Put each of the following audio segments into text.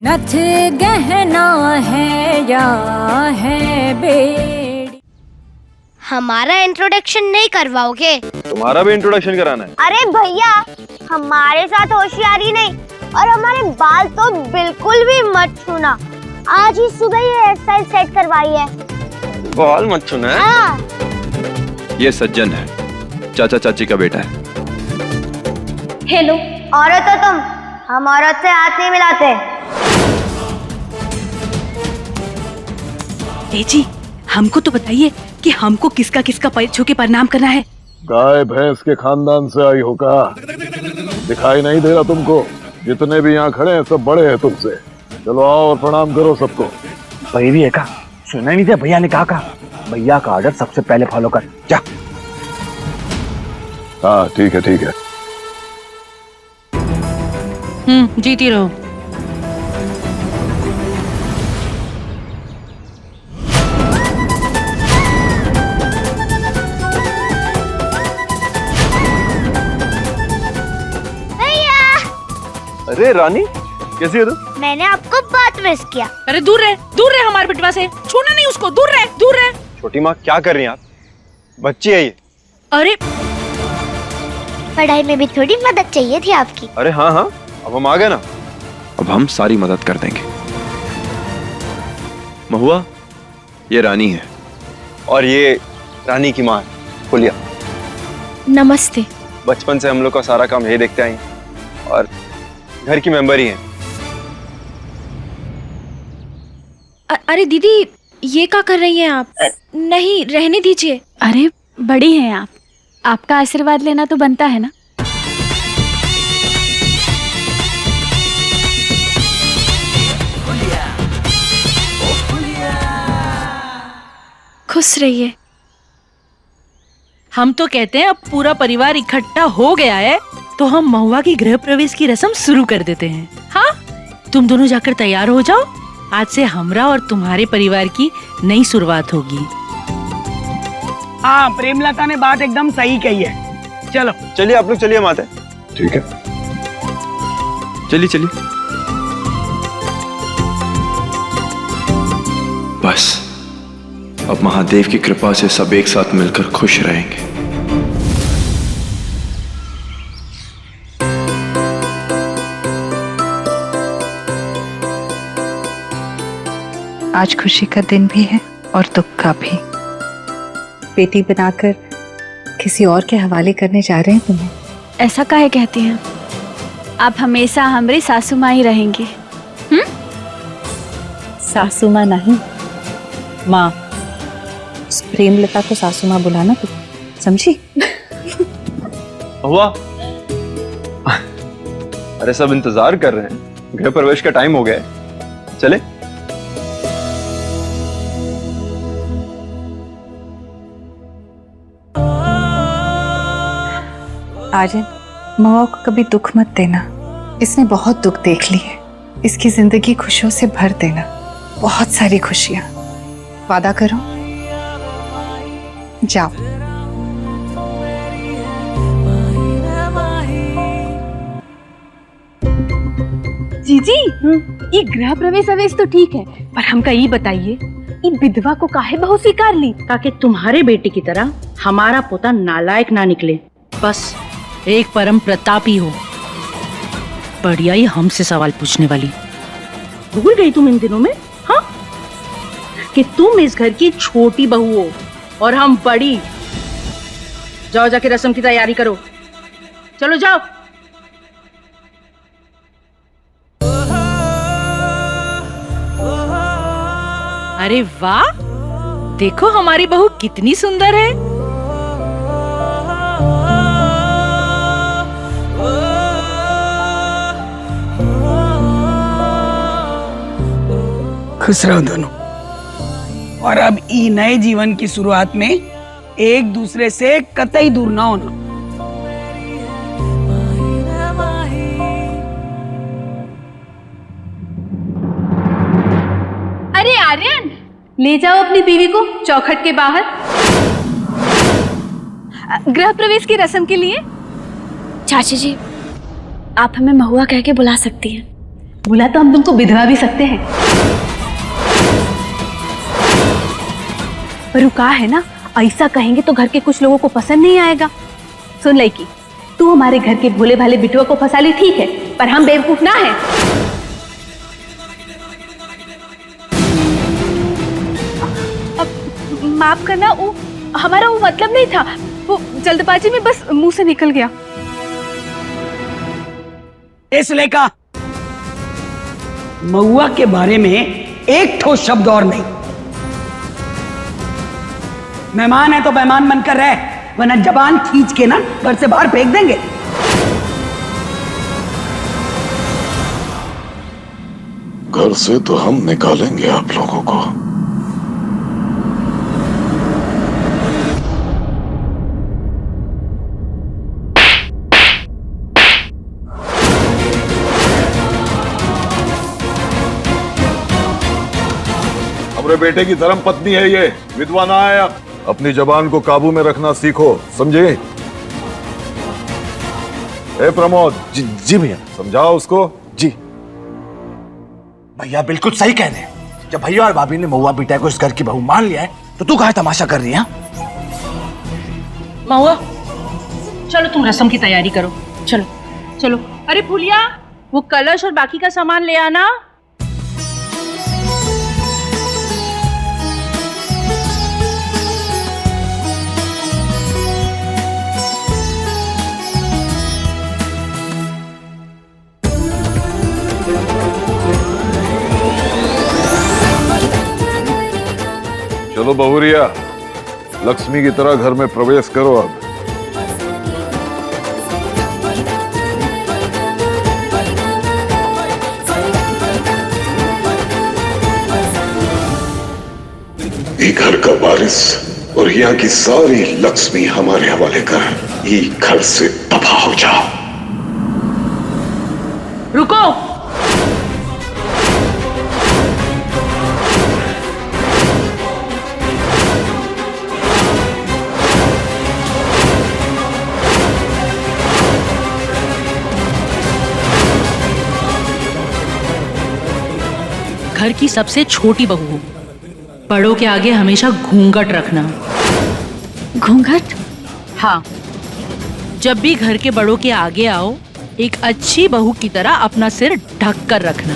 नथ गहना है या है बेड़ी। हमारा इंट्रोडक्शन नहीं करवाओगे? तुम्हारा भी इंट्रोडक्शन कराना है? अरे भैया, हमारे साथ होशियारी नहीं और हमारे बाल तो बिल्कुल भी मत छूना। आज ही सुबह ये हेयर स्टाइल सेट करवाई है। बाल मत छूना है? हाँ। ये सज्जन है, चाचा चाची का बेटा है। हेलो। औरत हो तुम, हम औरत से हाथ नहीं मिलाते। जी, हमको तो बताइए कि हमको किसका किसका पैर छू के प्रणाम करना है। गाय भैंस के खानदान से आई हो का? दिखाई नहीं दे रहा तुमको? जितने भी यहाँ खड़े हैं सब बड़े हैं तुमसे। चलो आओ और प्रणाम करो सबको। भाई भी है का? सुना नहीं था भैया ने कहा भैया का ऑर्डर सबसे पहले फॉलो कर जा। हाँ ठीक है ठीक है। जीती रहो। अरे रानी, कैसी हो तुम? मैंने आपको बहुत मिस किया। अरे दूर रहे हमारे बिटवा से, छूना नहीं उसको, दूर रहे। छोटी माँ क्या कर रही हैं आप? बच्ची है ये। अरे पढ़ाई में भी थोड़ी मदद चाहिए थी आपकी। अरे हाँ हाँ, अब हम आ गए ना, अब हम सारी मदद कर देंगे। महुआ, ये रानी है और ये रानी की माँ है फुलिया। नमस्ते। बचपन से हम लोग का सारा काम यही देखते आई और घर की मेंबर ही हैं। अरे दीदी, ये क्या कर रही हैं आप? नहीं, रहने दीजिए। अरे बड़ी हैं आप, आपका आशीर्वाद लेना तो बनता है ना। खुश रहिए। हम तो कहते हैं अब पूरा परिवार इकट्ठा हो गया है तो हम महुआ की गृह प्रवेश की रस्म शुरू कर देते हैं। हाँ, तुम दोनों जाकर तैयार हो जाओ। आज से हमरा और तुम्हारे परिवार की नई शुरुआत होगी। हाँ, प्रेमलता ने बात एकदम सही कही है। चलो चलिए आप लोग, चलिए माते। ठीक है चलिए। बस अब महादेव की कृपा से सब एक साथ मिलकर खुश रहेंगे। आज खुशी का दिन भी है और दुख का भी। बेटी बनाकर किसी और के हवाले करने जा रहे हैं तुम्हें। ऐसा काहे कहती हैं? आप हमेशा हमारी सासू माँ ही रहेंगी। सासू माँ नहीं, माँ। उस प्रेमलता को सासू माँ बुलाना तुम, समझी? हुआ? अरे सब इंतजार कर रहे हैं, गृह प्रवेश का टाइम हो गया है। चले? आर्यन, महुआ को कभी दुख मत देना। इसने बहुत दुख देख ली है। इसकी जिंदगी खुशियों से भर देना, बहुत सारी खुशियां। वादा करो, जाओ। जीजी, ये गृह प्रवेश अवेश तो ठीक है, पर हमका ये बताइए, ये विधवा को काहे बहू स्वीकार ली? ताकि तुम्हारे बेटे की तरह हमारा पोता नालायक ना निकले। बस एक परम प्रतापी हो। बढ़िया ही हमसे सवाल पूछने वाली। भूल गई तुम इन दिनों में? हाँ, कि तुम इस घर की छोटी बहू हो और हम बड़ी। जाओ जाके रस्म की तैयारी करो। चलो जाओ। अरे वाह, देखो हमारी बहू कितनी सुंदर है। खुश रहो दोनों। और अब ई नए जीवन की शुरुआत में एक दूसरे से कतई दूर ना होना। अरे आर्यन, ले जाओ अपनी बीवी को चौखट के बाहर गृह प्रवेश की रस्म के लिए। चाची जी, आप हमें महुआ कह के बुला सकती हैं। बुला तो हम तुमको विधवा भी सकते हैं, पर वो कहा है ना, ऐसा कहेंगे तो घर के कुछ लोगों को पसंद नहीं आएगा। सुन लड़की, तू हमारे घर के भोले भाले बिटुआ को फंसा ली ठीक है, पर हम बेवकूफ ना है। अब माफ करना, वो हमारा वो मतलब नहीं था, वो जल्दबाजी में बस मुंह से निकल गया। सुलेखा, महुआ के बारे में एक ठोस शब्द और नहीं। मेहमान है तो मेहमान बनकर रहे, वरना जबान खींच के ना घर से बाहर फेंक देंगे। घर से तो हम निकालेंगे आप लोगों को। हमारे बेटे की धर्म पत्नी है ये, विधवा ना है। आप अपनी जबान को काबू में रखना सीखो, समझे? ए प्रमोद। जी भैया। समझाओ उसको। जी भैया बिल्कुल सही कह रहे हैं। जब भैया और भाभी ने महुआ बिटिया को इस घर की बहू मान लिया है तो तू काहे तमाशा कर रही है? महुआ, चलो तुम रस्म की तैयारी करो। चलो चलो। अरे फूलिया, वो कलश और बाकी का सामान ले आना। चलो बहुरिया, लक्ष्मी की तरह घर में प्रवेश करो अब। ये घर का वारिस और यहाँ की सारी लक्ष्मी हमारे हवाले कर ये घर से तबाह हो जाओ। रुको। घर की सबसे छोटी बहू हूं, बड़ों के आगे हमेशा घूंघट रखना। घूंघट? हाँ, जब भी घर के बड़ों के आगे आओ, एक अच्छी बहू की तरह अपना सिर ढक कर रखना।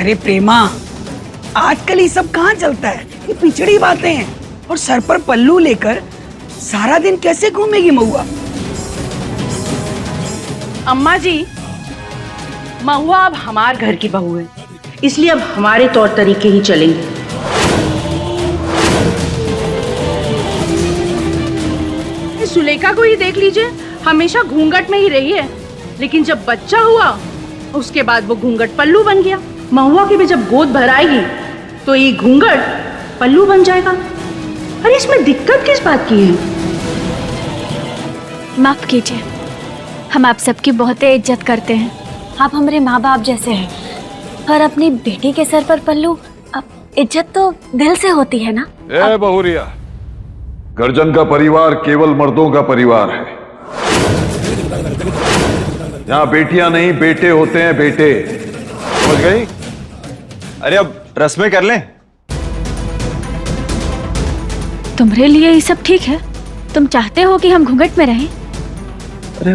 अरे प्रेमा, आजकल ये सब कहाँ चलता है? ये पिछड़ी बातें हैं। और सर पर पल्लू लेकर सारा दिन कैसे घूमेगी महुआ? अम्मा जी, महुआ अब हमार घर की बहू है, इसलिए अब हमारे तौर तरीके ही चलेंगे। सुलेखा को ही देख लीजिए, हमेशा घूंघट में ही रही है, लेकिन जब बच्चा हुआ उसके बाद वो घूंघट पल्लू बन गया। महुआ की भी जब गोद भर आएगी तो ये घूंघट पल्लू बन जाएगा। अरे इसमें दिक्कत किस बात की है? माफ कीजिए, हम आप सबकी बहुत इज्जत करते हैं। आप हमारे माँ बाप जैसे हैं, पर अपनी बेटी के सर पर पल्लू, अब इज्जत तो दिल से होती है ना। ए बहुरिया, गर्जन का परिवार केवल मर्दों का परिवार है। यहाँ बेटियां नहीं बेटे होते हैं, बेटे। समझ गई? अरे अब रस्में कर लें। तुम्हारे लिए ये सब ठीक है? तुम चाहते हो कि हम घूंघट में रहें? अरे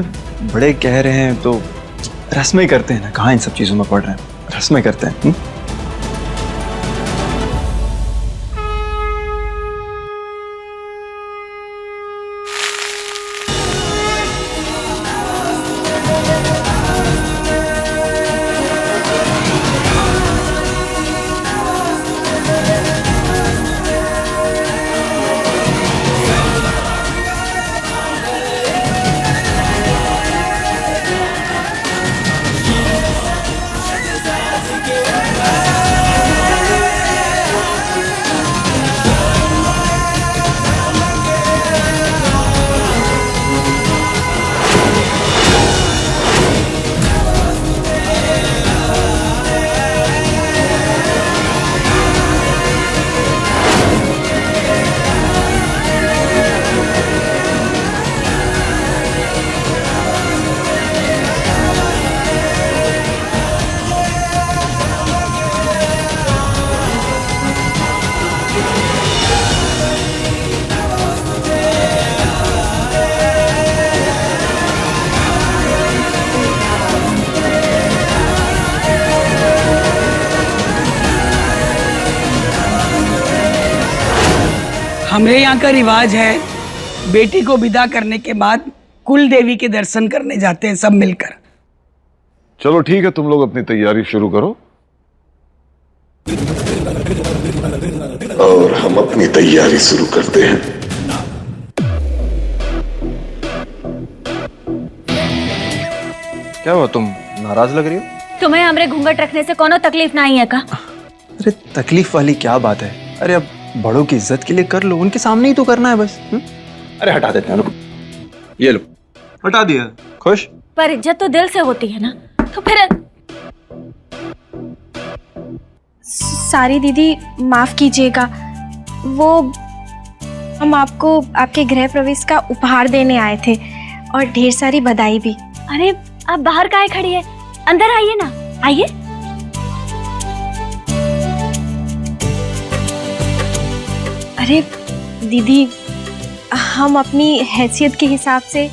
बड़े कह रहे हैं तो रस्में करते हैं ना, कहाँ इन सब चीजों में पड़ रहे हैं, रस्में करते हैं। हमारे यहाँ का रिवाज है, बेटी को विदा करने के बाद कुल देवी के दर्शन करने जाते हैं सब मिलकर। चलो ठीक है, तुम लोग अपनी तैयारी शुरू करो। और हम अपनी तैयारी शुरू करते हैं। क्या हुआ, तुम नाराज लग रही हो? तुम्हें हमरे घूंघट रखने से कोनो तकलीफ नहीं है का? अरे तकलीफ वाली क्या बात है? अरे अब बड़ों की इज्जत के लिए कर लो, उनके सामने ही तो करना है बस। अरे हटा देते हैं, रुको। ये लो, हटा दिया। खुश? पर इज्जत तो दिल से होती है ना, तो फिर। सारी दीदी माफ कीजिएगा, वो हम आपको आपके गृह प्रवेश का उपहार देने आए थे और ढेर सारी बधाई भी। अरे आप बाहर काहे खड़ी है? अंदर आइए ना, आइए। अरे दीदी, हम अपनी हैसियत के हिसाब से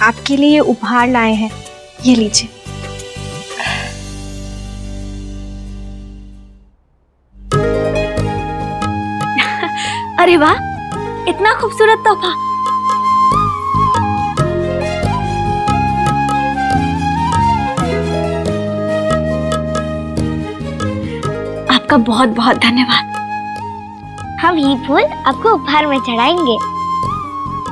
आपके लिए उपहार लाए हैं, ये लीजिए। अरे वाह, इतना खूबसूरत तोहफा। आपका बहुत बहुत धन्यवाद। हम ये फूल आपको उपहार में चढ़ाएंगे।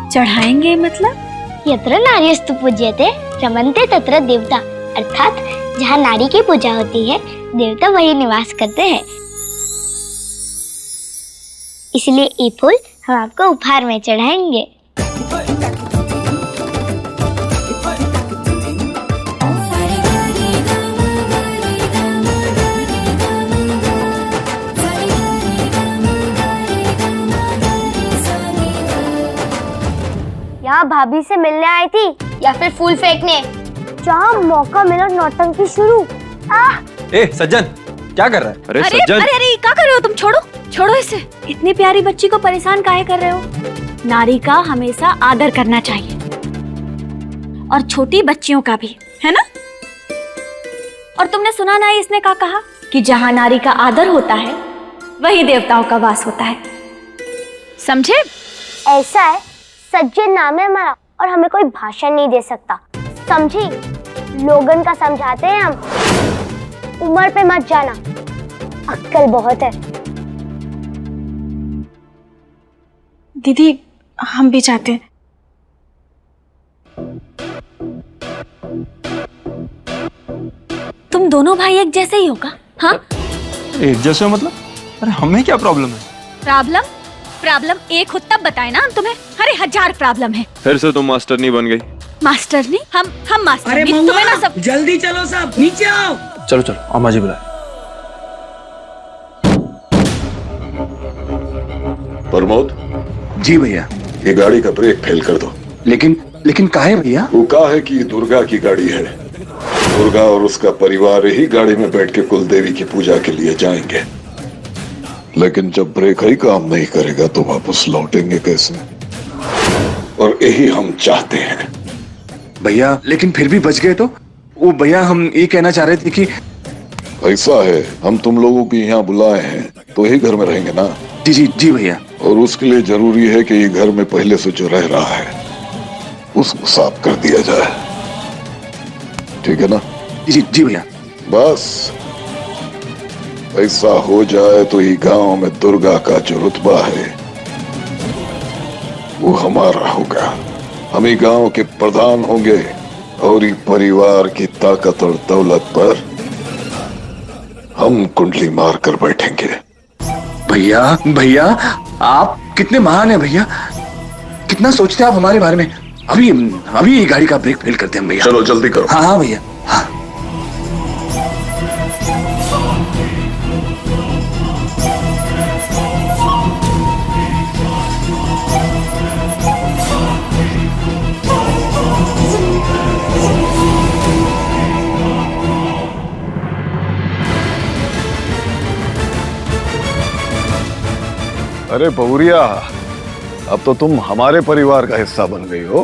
चढ़ाएंगे मतलब? यत्र नार्यस्तु पूज्यते रमन्ते तत्र देवता, अर्थात जहाँ नारी की पूजा होती है देवता वही निवास करते हैं। इसलिए ये फूल हम आपको उपहार में चढ़ाएंगे। यहाँ भाभी से मिलने आई थी या फिर फूल फेंकने? जहाँ मौका मिला नौटंकी शुरू। ए सज्जन, क्या कर रहा है? अरे सज्जन, अरे क्या कर रहे हो तुम? छोड़ो इसे। इतनी प्यारी बच्ची को परेशान काहे कर रहे हो? नारी का हमेशा आदर करना चाहिए, और छोटी बच्चियों का भी, है ना? और तुमने सुना ना इसने क्या कहा कि जहाँ नारी का आदर होता है वही देवताओं का वास होता है। समझे? ऐसा है, सज्जन नाम है हमारा और हमें कोई भाषण नहीं दे सकता, समझी? लोगन का समझाते हैं हम। उम्र पे मत जाना, अक्कल बहुत है। दीदी, हम भी चाहते हैं। तुम दोनों भाई एक जैसे ही होगा? हाँ, एक जैसे मतलब? अरे हमें क्या प्रॉब्लम है? प्रॉब्लम एक हो तब बताए ना हम तुम्हें। अरे 1000 प्रॉब्लम है। फिर से तुम मास्टरनी बन गई। मास्टरनी? हम मास्टरनी। अरे तुम्हें ना सब। जल्दी चलो, सब नीचे आओ। चलो अम्मा जी बुलाए। प्रमोद जी भैया। ये गाड़ी का ब्रेक फेल कर दो। लेकिन काहे भैया? वो कहा है कि ये दुर्गा की गाड़ी है। दुर्गा और उसका परिवार ही गाड़ी में बैठ के कुल देवी की पूजा के लिए जाएंगे, लेकिन जब ब्रेक ही काम नहीं करेगा तो वापस लौटेंगे कैसे? और यही हम चाहते हैं। भैया लेकिन फिर भी बच गए तो? वो भैया हम ये कहना चाह रहे थे कि ऐसा है, हम तुम लोगों को यहाँ बुलाए हैं तो यही घर में रहेंगे ना? जी भैया। और उसके लिए जरूरी है कि ये घर में पहले से जो रह रहा है उसको साफ कर दिया जाए, ठीक है ना? जी भैया। बस ऐसा हो जाए तो ये गांव में दुर्गा का जो रुतबा है वो हमारा होगा। हम ही गांव के प्रधान होंगे और ये परिवार की ताकत और दौलत पर हम कुंडली मार कर बैठेंगे। भैया आप कितने महान हैं भैया, कितना सोचते हैं आप हमारे बारे में। अभी ये गाड़ी का ब्रेक फेल करते हैं भैया। चलो जल्दी करो। हाँ भैया। हाँ। अरे बहुरिया, अब तो तुम हमारे परिवार का हिस्सा बन गई हो।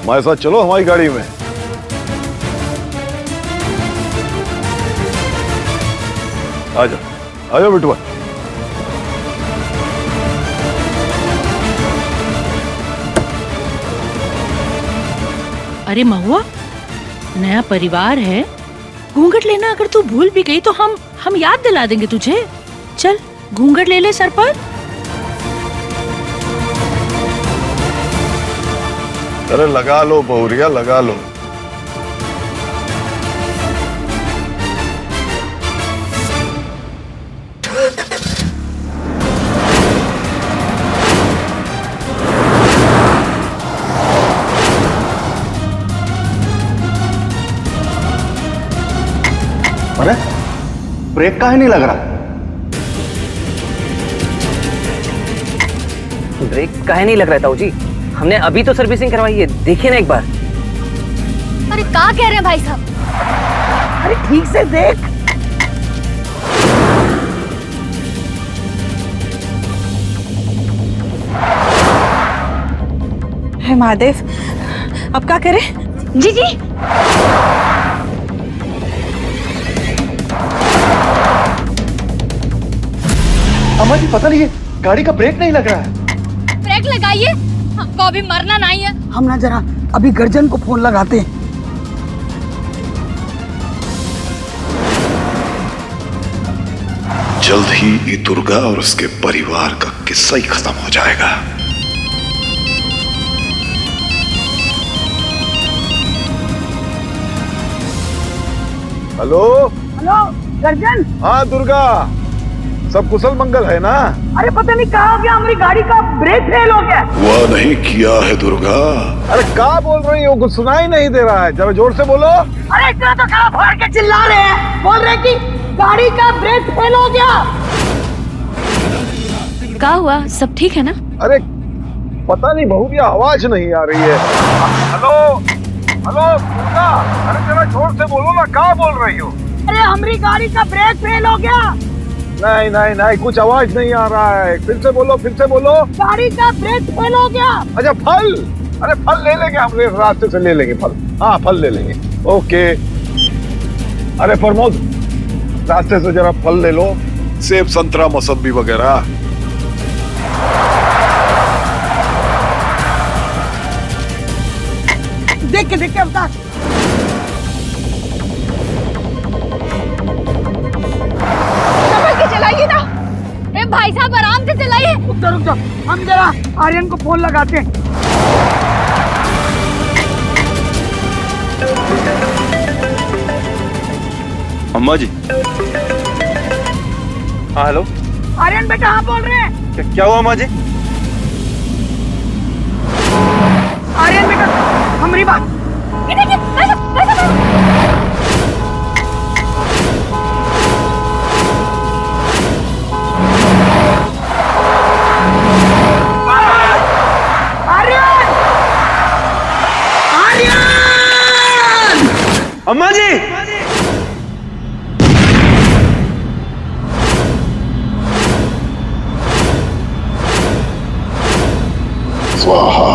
हमारे साथ चलो हमारी गाड़ी में। आ जाओ बिटुआ। अरे महुआ, नया परिवार है, घूंघट लेना अगर तू भूल भी गई तो हम याद दिला देंगे तुझे। चल घूंघट ले ले सर पर। अरे लगा लो बहुरिया, लगा लो। अरे ब्रेक काहे नहीं लग रहा? ब्रेक काहे नहीं लग रहा ताऊ जी? हमने अभी तो सर्विसिंग करवाई है, देखिए ना एक बार। अरे क्या कह रहे हैं भाई साहब? अरे ठीक से देख। हे महादेव, अब क्या करें? जी जी। अम्मा जी पता नहीं है, गाड़ी का ब्रेक नहीं लग रहा है। ब्रेक लगाइए, हमको अभी मरना नहीं है। हम ना जरा अभी गर्जन को फोन लगाते हैं। जल्द ही ये दुर्गा और उसके परिवार का किस्सा ही खत्म हो जाएगा। हेलो हेलो गर्जन। हाँ दुर्गा, सब कुशल मंगल है ना? अरे पता नहीं कहाँ गया, हमारी गाड़ी का ब्रेक फेल हो गया। वह नहीं किया है दुर्गा। अरे क्या बोल रही हो? कुछ सुनाई नहीं दे रहा है, जरा जोर से बोलो। अरे इतना तो कहाँ फाड़ के चिल्ला रहे हैं, बोल रहे कि गाड़ी का ब्रेक फेल हो गया। क्या हुआ? सब ठीक है ना? अरे पता नहीं बहुरिया, आवाज नहीं आ रही है। हेलो हेलो दुर्गा, अरे जरा जोर से बोलो ना, क्या बोल रही हो? अरे हमारी गाड़ी का ब्रेक फेल हो गया। नहीं नहीं नहीं, कुछ आवाज नहीं आ रहा है, फिर से बोलो, फिर से बोलो। गाड़ी का ब्रेक फेल हो गया। अच्छा फल, अरे फल ले लेंगे हम, रास्ते से ले लेंगे फल। हाँ फल ले लेंगे, ओके। अरे प्रमोद, रास्ते से जरा फल ले लो, सेब संतरा मौसम्बी वगैरह। देख के बता। चलाइए ना। ए भाई साहब आराम से चलाइए। रुक जाओ, हम जरा आर्यन को फोन लगाते हैं। अम्मा जी। हाँ हेलो। आर्यन बेटा, हाँ बोल रहे हैं। क्या हुआ अम्मा जी? आर्यन बेटा, हमारी बात। अम्मा जी। स्वाहा।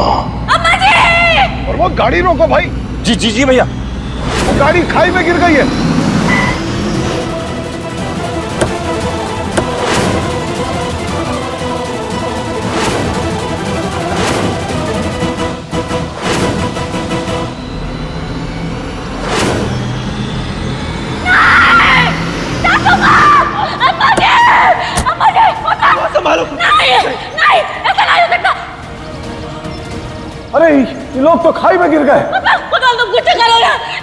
अम्मा जी। और वो गाड़ी रोको भाई। जी जी जी भैया। वो गाड़ी खाई में गिर गई है। अरे ये लोग तो खाई में गिर गए।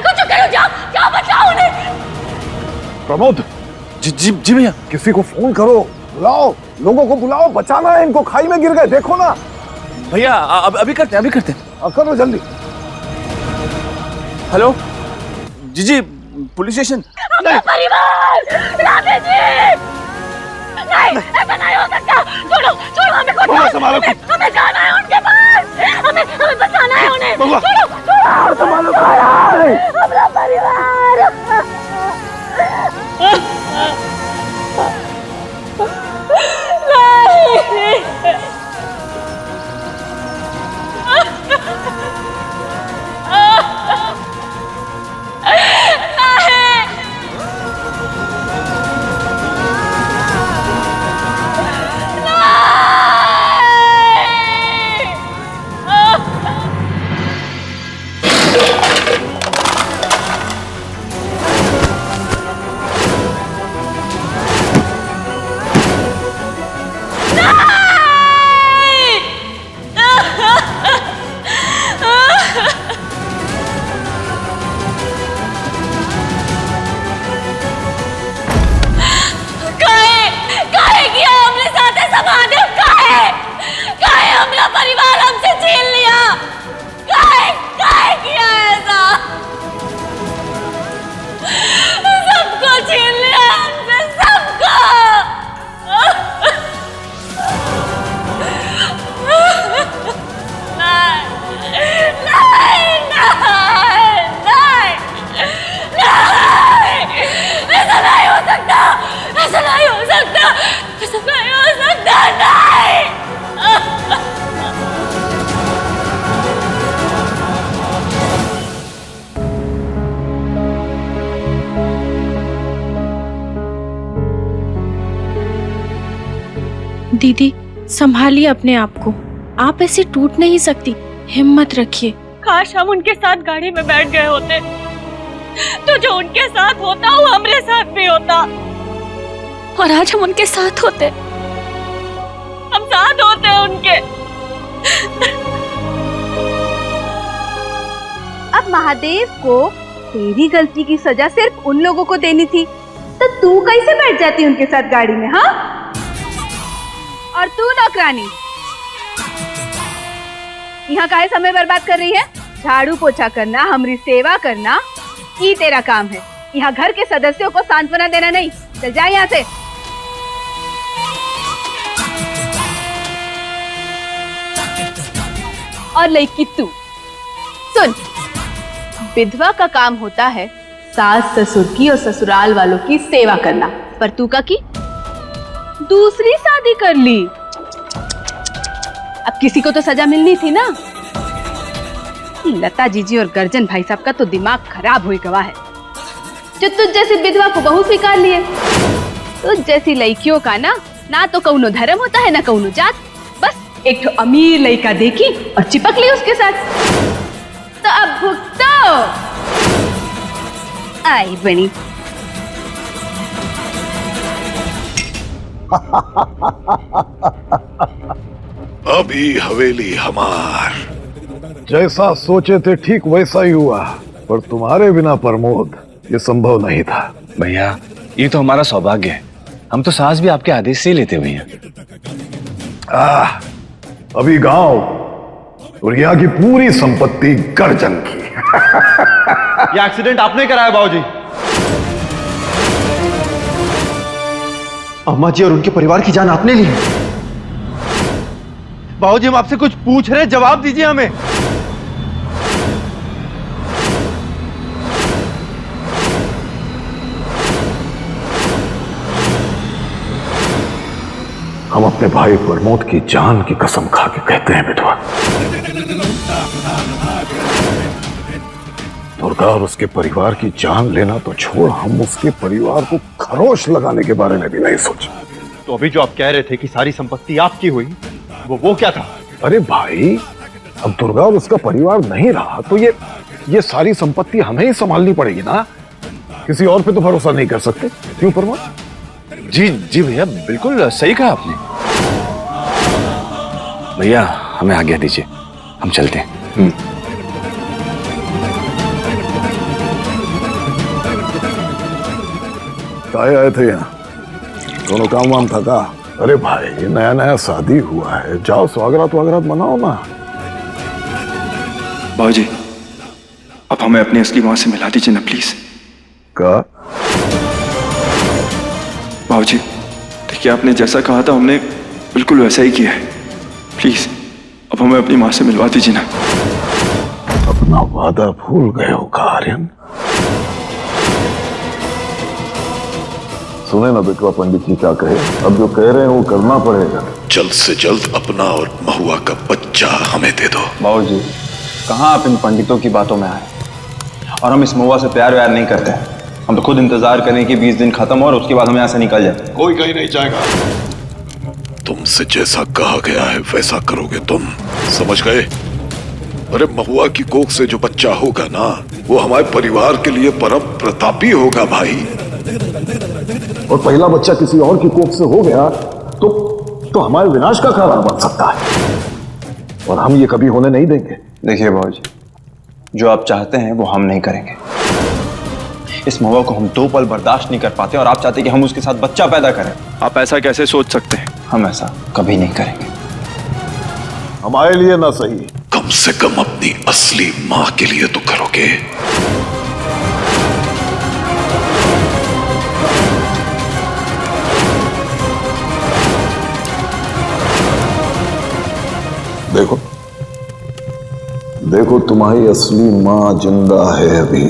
कुछ करो, जाओ बचाओ उन्हें। प्रमोद। जी जी जी भैया। किसी को फोन करो, बुलाओ, लोगों को बुलाओ, बचाना है इनको, खाई में गिर गए, देखो ना। भैया अभी करते हैं। करो जल्दी। हेलो जी जी, पुलिस स्टेशन। परिवार राधे जी। नहीं, ऐसा नहीं हो सकता। छोड़ो हमें हमें जाना है उनके पास। हमें बचाना है उन्हें। छोड़ो संभालो। अपना परिवार। नहीं। दीदी संभालिए अपने आप को, आप ऐसे टूट नहीं सकती, हिम्मत रखिए। काश हम उनके साथ गाड़ी में बैठ गए होते, तो जो उनके साथ होता वो हमारे साथ भी होता, और आज हम उनके साथ होते, हम साथ होते उनके। अब महादेव को तेरी गलती की सजा सिर्फ उन लोगों को देनी थी, तो तू कैसे बैठ जाती उनके साथ गाड़ी में? हाँ, और तू नौकरानी यहाँ काहे समय बर्बाद कर रही है? झाड़ू पोछा करना, हमारी सेवा करना, ये तेरा काम है। यहाँ घर के सदस्यों को सांत्वना देना नहीं। चल जा यहाँ से। और लड़की तू सुन, विधवा का काम होता है सास ससुर की और ससुराल वालों की सेवा करना, पर तू का की दूसरी शादी कर ली। अब किसी को तो सजा मिलनी थी ना। लता जीजी और गर्जन भाई साहब का तो दिमाग खराब हुई गवा है, जो तुझ जैसी विधवा को बहू स्वीकार लिए। तुझ जैसी लड़कियों का ना तो कौनो धर्म होता है ना कौनो जात, बस एक तो अमीर लड़का देखी और चिपक ली उसके साथ। तो अब भुगतो। आई बनी। अभी हवेली हमार। जैसा सोचे थे ठीक वैसा ही हुआ, पर तुम्हारे बिना प्रमोद ये संभव नहीं था। भैया ये तो हमारा सौभाग्य है, हम तो सांस भी आपके आदेश से ही लेते भैया। अभी गांव और यहाँ की पूरी संपत्ति गर्जन की। ये एक्सीडेंट आपने कराया बाबूजी। अम्मा जी और उनके परिवार की जान आपने ली। बाबूजी हम आपसे कुछ पूछ रहे, जवाब दीजिए हमें। हम अपने भाई प्रमोद की जान की कसम खा के कहते हैं विधवा, दुर्गा और उसके परिवार की जान लेना तो छोड़, हम उसके परिवार को खरोश लगाने के बारे में भी नहीं सोचे। तो अभी जो आप कह रहे थे कि सारी संपत्ति आपकी हुई, वो क्या था? अरे भाई, अब दुर्गा और उसका परिवार नहीं रहा तो ये सारी संपत्ति हमें ही संभालनी पड़ेगी ना, किसी और पे तो भरोसा नहीं कर सकते। क्यों प्रमोद? जी जी भैया, बिल्कुल सही कहा आपने। भैया हमें आज्ञा दीजिए, हम चलते हैं। काहे आए थे यहाँ? दोनों काम वाम था का? अरे भाई नया नया शादी हुआ है, जाओ स्वागत वागरात मनाओ ना। बाबूजी अब हमें अपनी असली माँ से मिला दीजिए ना प्लीज। का? बाबूजी देखिए, आपने जैसा कहा था हमने बिल्कुल वैसा ही किया है, प्लीज अब हमें अपनी माँ से मिलवा दीजिए ना। अपना वादा भूल गए हो का आर्यन? सुने ना बेटवा पंडित जी क्या कहे, अब जो कह रहे हैं वो करना पड़ेगा। जल्द से जल्द अपना और महुआ का बच्चा हमें दे दो। बाबूजी कहाँ आप इन पंडितों की बातों में आए, और हम इस महुआ से प्यार व्यार नहीं करते हैं। हम तो खुद इंतजार करें कि 20 दिन खत्म हो और उसके बाद हम यहाँ से निकल जाए। कोई कहीं नहीं जाएगा, तुमसे जैसा कहा गया है वैसा करोगे तुम, समझ गए? अरे महुआ की कोख से जो बच्चा होगा ना, वो हमारे परिवार के लिए परम प्रतापी होगा भाई। और पहला बच्चा किसी और की कोख से हो गया तो हमारे विनाश का कारण बन सकता है, और हम ये कभी होने नहीं देंगे। देखिए बाबूजी, जो आप चाहते हैं वो हम नहीं करेंगे। इस महुआ को हम 2 पल बर्दाश्त नहीं कर पाते, और आप चाहते कि हम उसके साथ बच्चा पैदा करें। आप ऐसा कैसे सोच सकते हैं? हम ऐसा कभी नहीं करेंगे। हमारे लिए ना सही, कम से कम अपनी असली माँ के लिए तो करोगे। देखो देखो तुम्हारी असली माँ जिंदा है अभी।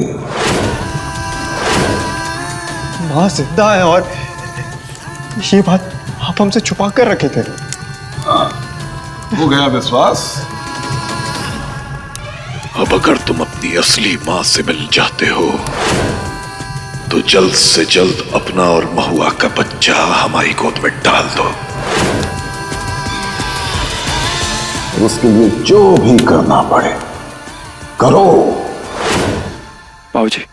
माँ जिंदा है, और ये बात आप हमसे छुपा कर रखे थे। हो गया विश्वास? अब अगर तुम अपनी असली माँ से मिल जाते हो तो जल्द से जल्द अपना और महुआ का बच्चा हमारी गोद में डाल दो। उसके लिए जो भी करना पड़े करो। बाबूजी,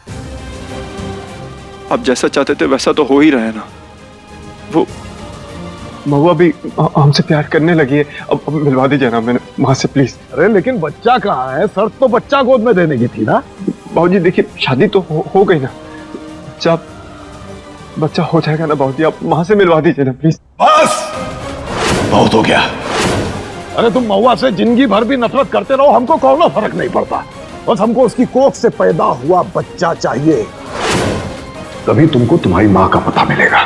आप जैसा चाहते थे वैसा तो हो ही रहा है ना। वो महुआ भी हमसे प्यार करने लगी है। अब मिलवा दीजिए ना मैंने माँ से, प्लीज। अरे लेकिन बच्चा कहाँ है? शर्त तो बच्चा गोद में देने की थी ना। बाबूजी देखिए, शादी तो हो गई ना। बच्चा हो जाएगा ना बाबूजी, आप माँ से मिलवा दीजिए ना प्लीज। बस बहुत हो गया। अरे तुम महुआ से जिंदगी भर भी नफरत करते रहो, हमको कौनो फर्क नहीं पड़ता। बस हमको उसकी कोख से पैदा हुआ बच्चा चाहिए, तभी तुमको तुम्हारी माँ का पता मिलेगा।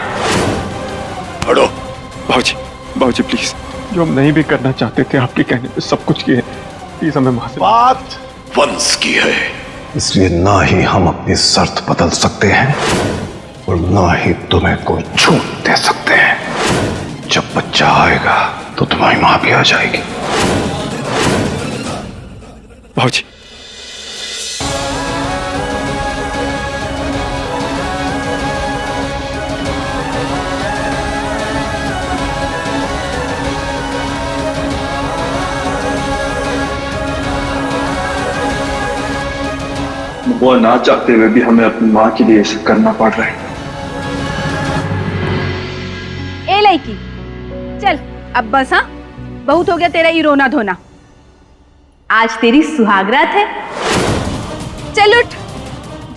पढ़ो। बाबूजी प्लीज। जो हम नहीं भी करना चाहते थे आपके कहने पे सब कुछ किए, प्लीज हमें माँ से। बात वंश की है, इसलिए ना ही हम अपनी शर्त बदल सकते हैं और ना ही तुम्हें कोई छूट दे सकते हैं। जब बच्चा आएगा तो तुम्हारी माँ भी आ जाएगी। बाबूजी, वो ना चाहते हुए भी हमें अपनी माँ के लिए ऐसा करना पड़ रहा है। ए लड़की, चल अब बस। हाँ, बहुत हो गया तेरा ये रोना धोना। आज तेरी सुहागरात है, चल उठ,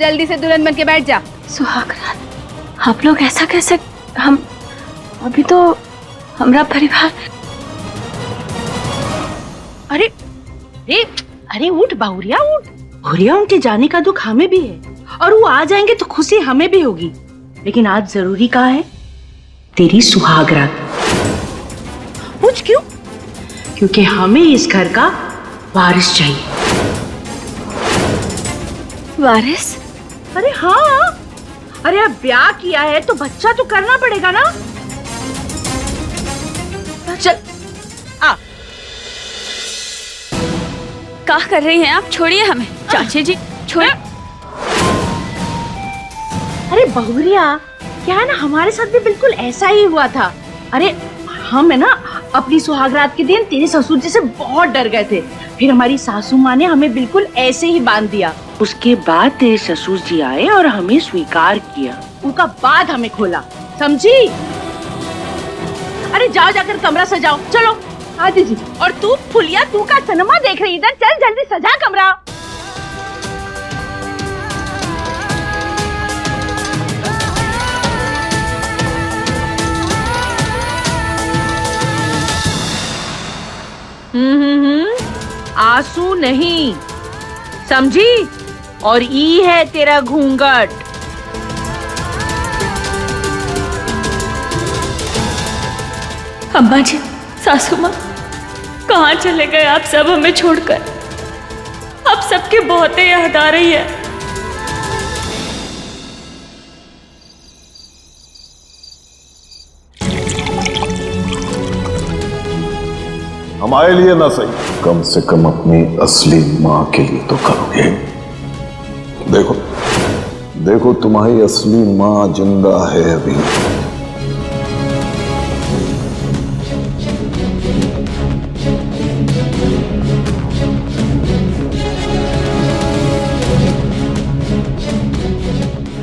जल्दी से दुल्हन बन के बैठ जा। सुहागरात? आप लोग ऐसा कैसे? हम अभी तो हमारा परिवार। अरे अरे उठ बाहुरिया, उठ। बाहुरिया, उनके जाने का दुख हमें भी है और वो आ जाएंगे तो खुशी हमें भी होगी, लेकिन आज जरूरी क्या है? तेरी सुहागरात। पूछ क्यों? क्योंकि हमें इस घर का वारिस चाहिए। वारिस? अरे हाँ, अरे अब ब्याह किया है तो बच्चा तो करना पड़ेगा ना। चल आ। क्या कर रही हैं आप? छोड़िए हमें। चाची जी छोड़िए। अरे बहुरिया, क्या है ना, हमारे साथ भी बिल्कुल ऐसा ही हुआ था। अरे हम है ना अपनी सुहागरात के दिन तेरे ससुर जी से बहुत डर गए थे, फिर हमारी सासू माँ ने हमें बिल्कुल ऐसे ही बांध दिया। उसके बाद तेरे ससुर जी आए और हमें स्वीकार किया, उनका बाद हमें खोला, समझी? अरे जाओ, जाकर कमरा सजाओ, चलो। हाँ दीदी। और तू फुलिया, तू का सिनेमा देख रही इधर, चल जल्दी सजा कमरा। आंसू नहीं, समझी? और ई है तेरा घूंघट। अम्मा जी, सासू माँ, कहाँ चले गए आप सब हमें छोड़कर? अब सबके बहुत याद आ रही है। हमारे लिए ना सही, कम से कम अपनी असली माँ के लिए तो करोगे। देखो देखो, तुम्हारी असली माँ जिंदा है अभी।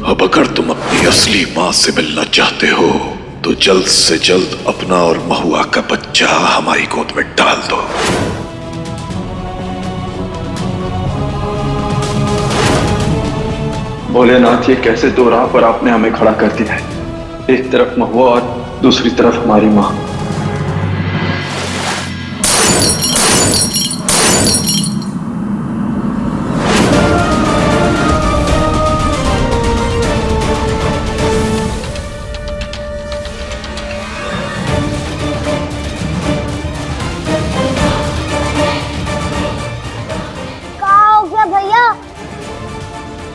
अब अगर तुम अपनी असली माँ से मिलना चाहते हो तो जल्द से जल्द अपना और महुआ का बच्चा हमारी गोद में डाल दो। भोलेनाथ, ये कैसे दो राह पर आपने हमें खड़ा कर दिया है? एक तरफ महुआ और दूसरी तरफ हमारी माँ।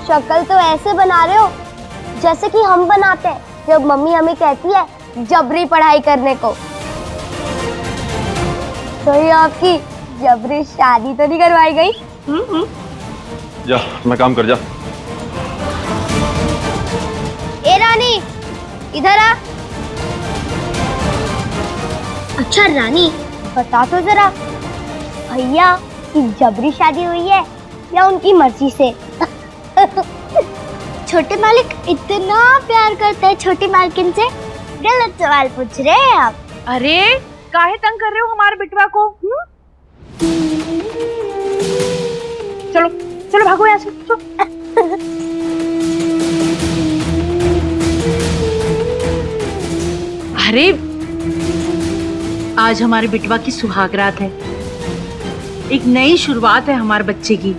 शक्ल तो ऐसे बना रहे हो जैसे कि हम बनाते हैं जब मम्मी हमें कहती है जबरी पढ़ाई करने को। तो ये आपकी जबरी शादी तो नहीं करवाई गई? जा अपना काम कर जा। ए रानी, इधर आ। अच्छा रानी, बता तो जरा, भैया की जबरी शादी हुई है या उनकी मर्जी से? छोटे मालिक इतना प्यार करते हैं छोटी मालकिन से, गलत सवाल पूछ रहे हैं आप। अरे काहे तंग कर रहे हो हमारे बिटवा को? चलो चलो भागो यहाँ से। अरे आज हमारे बिटवा की सुहागरात है, एक नई शुरुआत है हमारे बच्चे की।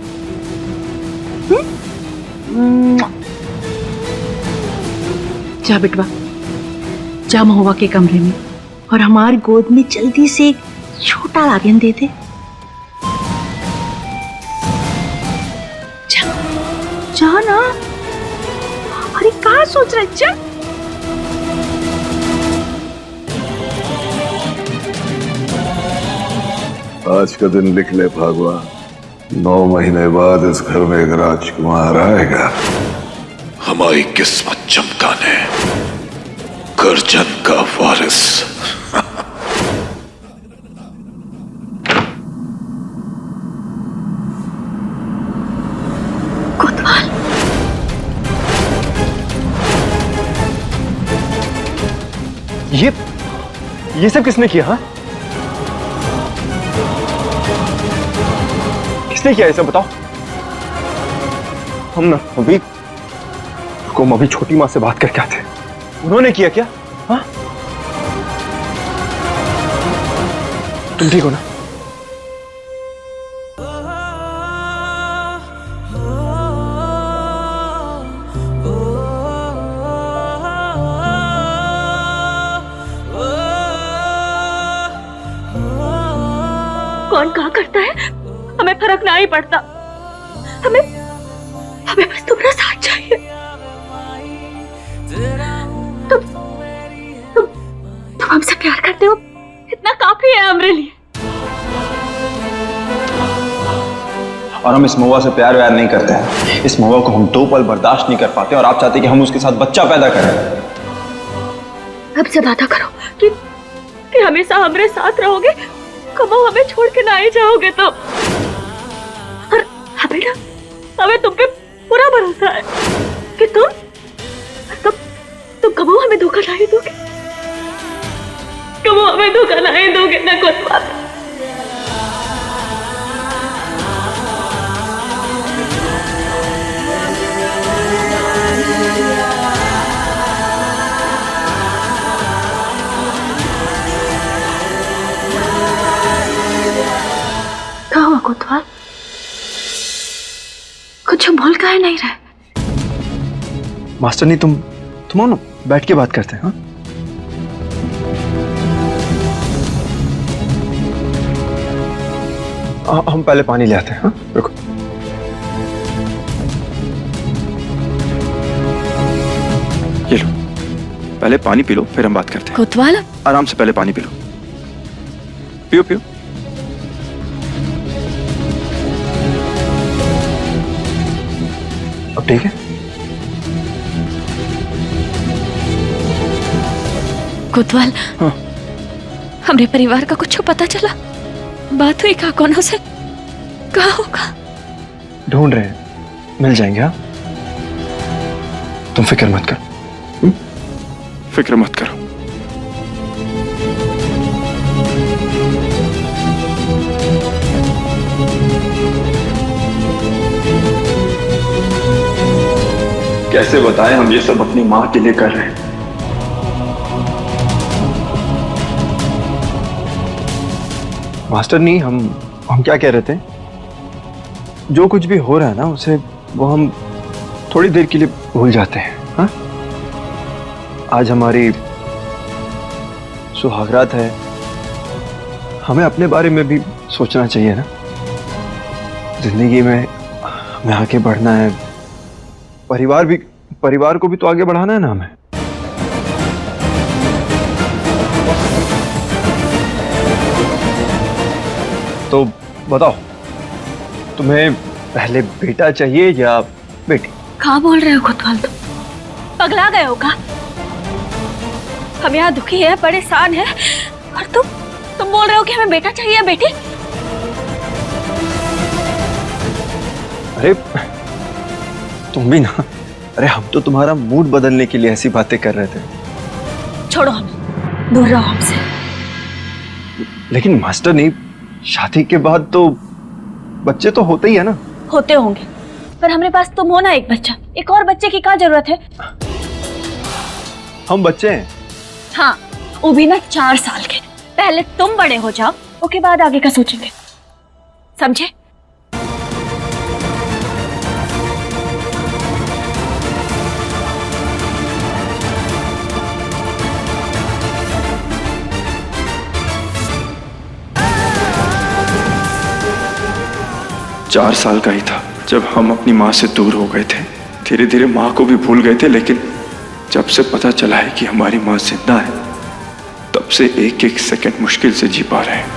जा बिटवा, जा महुआ के कमरे में और हमारी गोद में जल्दी से एक छोटा लागन दे दे। जा जा ना, अरे कहाँ सोच रहे? जा। आज का दिन लिख ले भागवा, 9 महीने बाद इस घर में एक राजकुमार आएगा। हमारी किस्मत चमकाने, गर्जन का वारिस। कोतवाल, ये सब किसने किया? हाँ, किसने किया ये सब बताओ। हम अभी छोटी माँ से बात करके आते हैं। उन्होंने किया क्या? हाँ, तुम ठीक हो ना? कौन कहा करता है, हमें फर्क ना ही पड़ता। हमें बस तुम्हारा साथ चाहिए। तुम हमसे प्यार करते हो, इतना काफी है हमारे लिए। और हम इस महुआ से प्यार व्यार नहीं करते हैं। इस महुआ को हम 2 पल बर्दाश्त नहीं कर पाते और आप चाहते कि हम उसके साथ बच्चा पैदा करें। अब से वादा करो कि हमेशा हमारे साथ रहोगे, कबो हमें छोड़ के ना ही जाओगे। तो और हमें तुम पे पूरा भरोसा है कि तुम कबो हमें धोखा नहीं दोगे, कबो हमें धोखा नहीं दोगे ना कोतवाल। क्या हुआ कोतवाल? कुछ बोल काहे नहीं रहे? मास्टर नहीं, तुम आओ ना, बैठ के बात करते हैं। हाँ, हम पहले पानी ले आते हैं। हाँ, रुको। ये लो, पहले पानी पी लो, फिर हम बात करते हैं। कोतवाल, आराम से पहले पानी पी लो। पियो पियो। अब ठीक है? कोतवाल, हाँ। हमरे परिवार का कुछ पता चला? बात हुई का कोनो से? कहाँ होगा? ढूंढ रहे हैं, मिल जाएंगे। हाँ, तुम फिक्र मत करो। फिक्र मत करो। कैसे बताएं, हम ये सब अपनी माँ के लिए कर रहे हैं। मास्टर नहीं, हम क्या कह रहे थे, जो कुछ भी हो रहा है ना उसे वो हम थोड़ी देर के लिए भूल जाते हैं। हाँ, आज हमारी सुहागरात है, हमें अपने बारे में भी सोचना चाहिए ना। जिंदगी में हमें आगे बढ़ना है, परिवार को भी तो आगे बढ़ाना है ना हमें। तो बताओ, तुम्हें पहले बेटा चाहिए या बेटी? कहाँ बोल रहे हो कोतवाल? तुम पगला गए हो का? हम यहाँ दुखी है, परेशान है, और तुम बोल रहे हो कि हमें बेटा चाहिए या बेटी? अरे तुम भी ना, अरे हम तो तुम्हारा मूड बदलने के लिए ऐसी बातें कर रहे थे। छोड़ो हमें, दूर रहो हमसे। लेकिन मास्टर नहीं, शादी के बाद तो बच्चे तो होते ही है ना। होते होंगे, पर हमारे पास तुम हो ना एक बच्चा, एक और बच्चे की क्या जरूरत है? हम बच्चे हैं। हाँ, वो भी ना 4 साल के। पहले तुम बड़े हो जाओ, उसके बाद आगे का सोचेंगे, समझे? चार साल का ही था जब हम अपनी माँ से दूर हो गए थे। धीरे धीरे माँ को भी भूल गए थे, लेकिन जब से पता चला है कि हमारी माँ जिंदा है, तब से एक एक सेकंड मुश्किल से जी पा रहे हैं।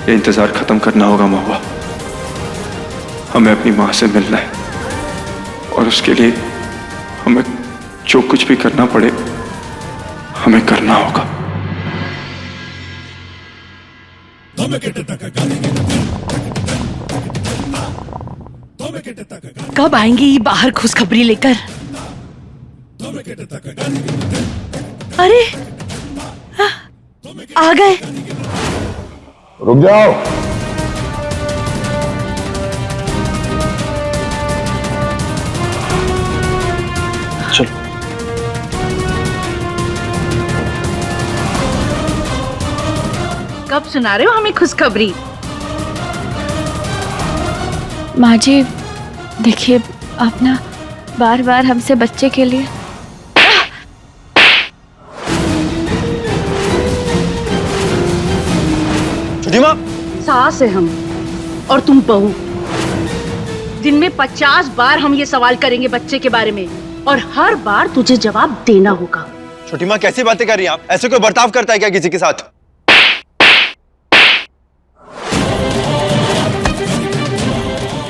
ये इंतजार खत्म करना होगा महुआ। हमें अपनी माँ से मिलना है, और उसके लिए हमें जो कुछ भी करना पड़े हमें करना होगा। कब आएंगी ये बाहर खुशखबरी लेकर? अरे आ गए। रुक जाओ। चलो। कब सुना रहे हो हमें खुशखबरी? माँ जी देखिए, आप ना बार बार हमसे बच्चे के लिए माँ। सास है हम और तुम बहू। दिन में 50 बार हम ये सवाल करेंगे बच्चे के बारे में, और हर बार तुझे जवाब देना होगा। छोटी माँ कैसी बातें कर रही हैं आप? ऐसे कोई बर्ताव करता है क्या किसी के साथ?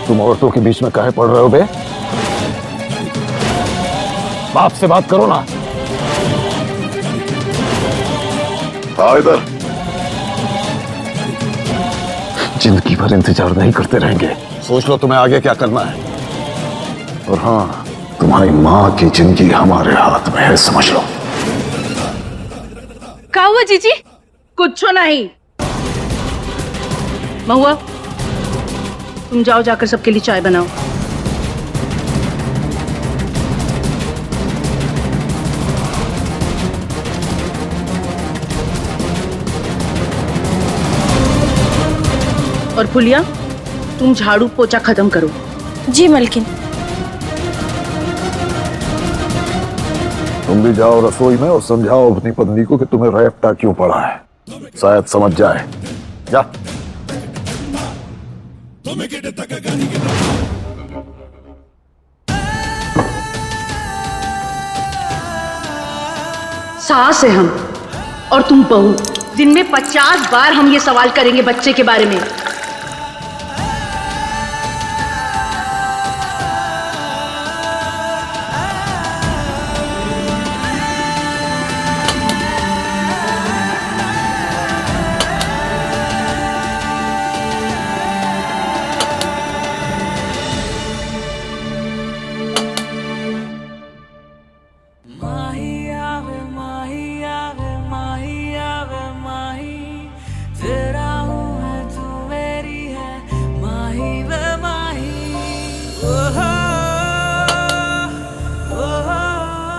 तुम औरतों के बीच में काहे पड़ रहे हो बे? बाप से बात करो ना। आओ इधर। जिंदगी भर इंतजार नहीं करते रहेंगे, सोच लो तुम्हें आगे क्या करना है। और हाँ, तुम्हारी माँ की जिंदगी हमारे हाथ में है, समझ लो। क्या हुआ जीजी? कुछ नहीं। महुआ तुम जाओ, जाकर सबके लिए चाय बनाओ। और फुलिया तुम झाड़ू पोछा खत्म करो। जी मलकिन। तुम भी जाओ रसोई में और समझाओ अपनी पत्नी को कि तुम्हें रेफ्ता क्यों पड़ा है, शायद समझ जाए। जा। सास है हम और तुम बहू। दिन में 50 बार हम ये सवाल करेंगे बच्चे के बारे में।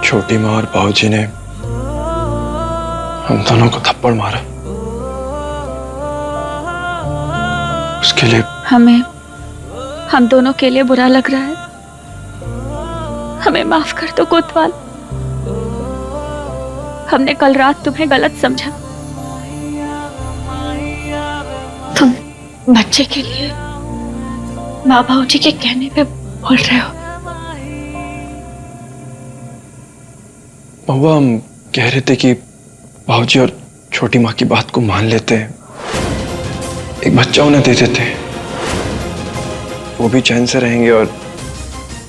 छोटी माँ और बाबूजी ने हम दोनों को थप्पड़ मारा, उसके लिए हम दोनों के लिए बुरा लग रहा है। हमें माफ कर दो कोतवाल। हमने कल रात तुम्हें गलत समझा। तुम बच्चे के लिए माँ बाबूजी के कहने पे बोल रहे हो। महुआ हम कह रहे थे कि बाबूजी और छोटी माँ की बात को मान लेते हैं, एक बच्चा उन्हें दे देते हैं, वो भी चैन से रहेंगे और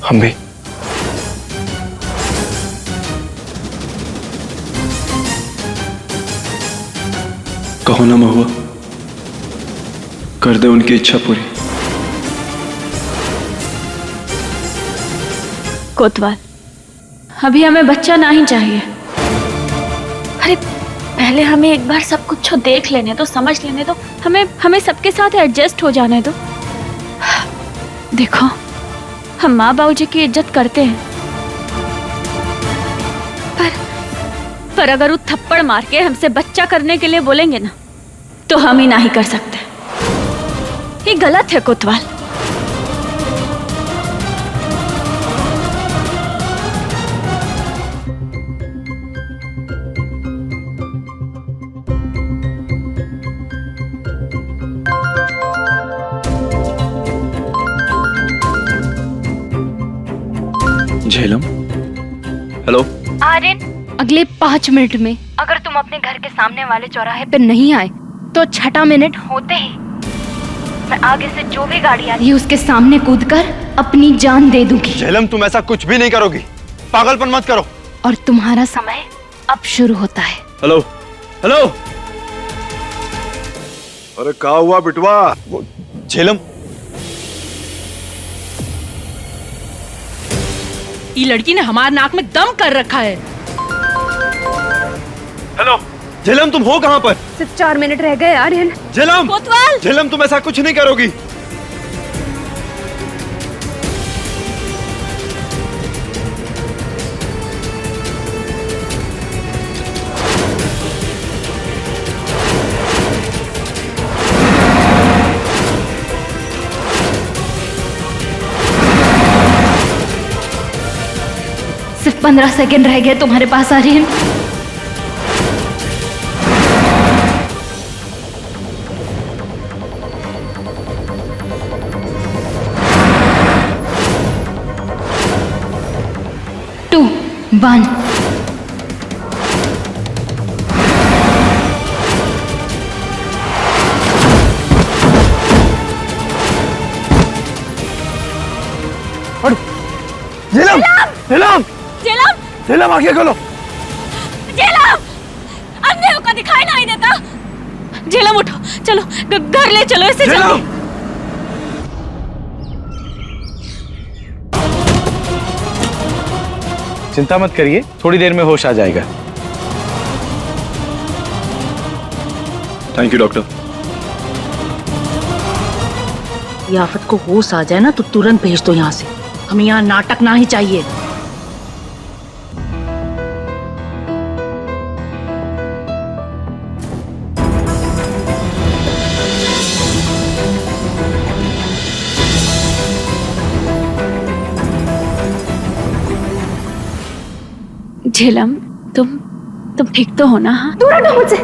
हम भी। कहो ना महुआ, कर दे उनकी इच्छा पूरी। कोतवाल, अभी हमें बच्चा ना ही चाहिए। अरे पहले हमें एक बार सब कुछ तो देख लेने दो, समझ लेने दो, हमें सबके साथ एडजस्ट हो जाने दो। देखो, हम माँ बाबू जी की इज्जत करते हैं, पर अगर वो थप्पड़ मार के हमसे बच्चा करने के लिए बोलेंगे ना, तो हम ही नहीं कर सकते। ये गलत है कोतवाल। झेलम, हेलो आर्यन, अगले 5 मिनट में अगर तुम अपने घर के सामने वाले चौराहे पे नहीं आए तो 6 मिनट होते ही मैं आगे से जो भी गाड़ी आ रही है उसके सामने कूदकर अपनी जान दे दूंगी। झेलम, तुम ऐसा कुछ भी नहीं करोगी, पागलपन मत करो। और तुम्हारा समय अब शुरू होता है। Hello hello. अरे क्या हुआ बिटवा? झेलम, ये लड़की ने हमारे नाक में दम कर रखा है। हेलो झेलम, तुम हो कहाँ पर? सिर्फ 4 मिनट रह गए आर्यन। झेलम, कोतवाल! झेलम, तुम ऐसा कुछ नहीं करोगी। सिर्फ 15 सेकंड रह गए तुम्हारे पास आर्यन। टू 1 झेलम, झेलम, झेलम, झेलम, आंखें खोलो। झेलम, अंधे होकर दिखाई नहीं देता। झेलम उठो, चलो घर ले चलो इसे जल्दी। चिंता मत करिए, थोड़ी देर में होश आ जाएगा। Thank you doctor. ये आफत को होश आ जाए ना तो तुरंत भेज दो यहाँ से। हमें यहाँ नाटक ना ही चाहिए। झेलम, तुम ठीक तो हो ना? हाँ, दूर हटो मुझसे।